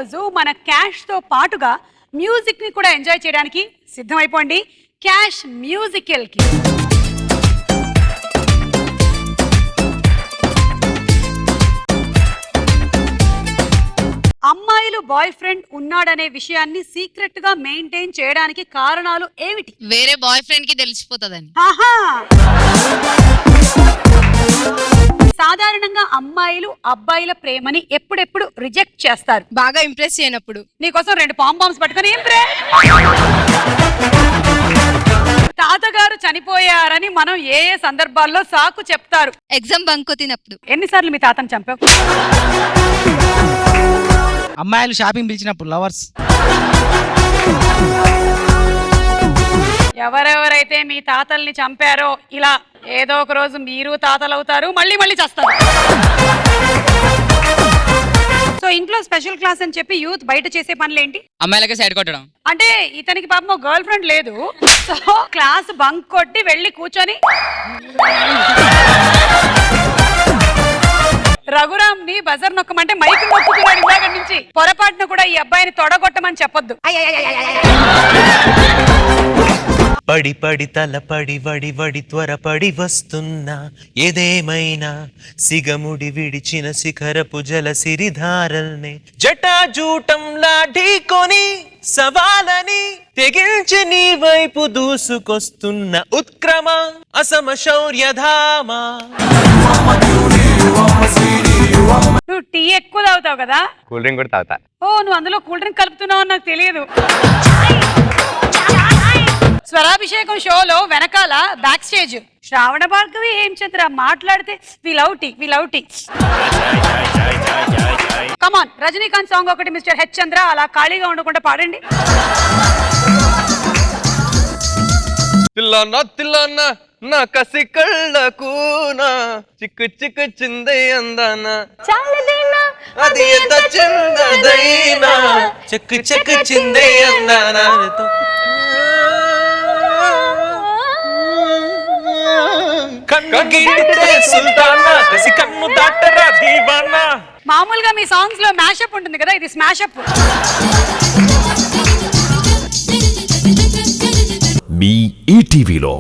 రోజు మన క్యాష్ తో పాటుగా మ్యూజిక్ ని కూడా ఎంజాయ్ చేయడానికి సిద్ధమైపోండి క్యాష్ మ్యూజికల్ కి. అమ్మాయిలు బాయ్ ఫ్రెండ్ ఉన్నాడనే విషయాన్ని సీక్రెట్ గా మెయింటైన్ చేయడానికి కారణాలు ఏమిటి? వేరే బాయ్ ఫ్రెండ్ కి తెలిసిపోతుందని. సాధారణంగా అమ్మాయిలు అబ్బాయిల ప్రేమని ఎప్పుడెప్పుడు రిజెక్ట్ చేస్తారు? బాగా ఇంప్రెస్ చేయనప్పుడు. నీకోసం 2 బాంబ్స్ పట్టుకొని ఏం ప్రే. తాతగారు చనిపోయారని మనం ఏ ఏ సందర్భాల్లో సాకు చెప్తారు? ఎగ్జామ్ బంక్ కొట్టినప్పుడు. ఎన్నిసార్లు మీ తాతను చంపావు? అమ్మాయిలు షాపింగ్ పిలిచినప్పుడు లవర్స్. ఎవరెవరైతే మీ తాతల్ని చంపారో ఇలా ఏదో ఒక రోజు మీరు తాతలు అవుతారు, మళ్ళీ మళ్ళీ చేస్తారు. సో ఇంట్లో స్పెషల్ క్లాస్ అని చెప్పి యూత్ బయట చేసే పనులేంటి? అమ్మాయిలకే సైడ్ కొట్టడం. అంటే ఇతనికి పాపం గర్ల్ ఫ్రెండ్ లేదు, సో క్లాస్ బంక్ కొట్టి వెళ్ళి కూర్చొని రఘురామ్ ని బజర్ నొక్కమంటే మైక్ నొక్కుతున్నాడు ఇందాక నుంచి. పొరపాటున కూడా ఈ అబ్బాయిని తొడగొట్టమని చెప్పొద్దు. పడి పడి తల పడి వడి వడి త్వరపడి వస్తున్నా ఏదేమైనా సిగముడి విడిచిన శిఖరపు జల సిరిధారల్నే జటాజూటంలా ఢీకొని సవాలని తెగించి నీ వైపు దూసుకొస్తున్న ఉత్క్రమ అసమ శౌర్యధామా. నువ్వు టీ ఎక్కువ తాగుతావు కదా? కూల్ డ్రింక్ కూడా తాగుతా. ఓ నువ్వు అందులో కూల్ డ్రింక్ కలుపుతున్నావు నాకు తెలియదు. స్వరాభిషేకం షోలో వెనకాల బ్యాక్ స్టేజ్ శ్రావణ భార్గవి ఏం చంద్ర మాట్లాడితే విలౌటి. కమాన్ రజనీకాంత్ సాంగ్ ఒకటి మిస్టర్ హెచ్ చంద్ర అలా ఖాళీగా ఉండకుండా పాడండి. తిల్లన్న తిల్లన్న నా కసి కళ్ళకునా చిక్కు చిక్కు చిందే అందానా అది ఎంత చిందదైనా చెక్కు చెక్కు చిందే అందానా. మామూలుగా మీ సాంగ్స్ లో మ్యాషప్ ఉంటుంది కదా, ఇది స్మాషప్. మీ ఈటీవీలో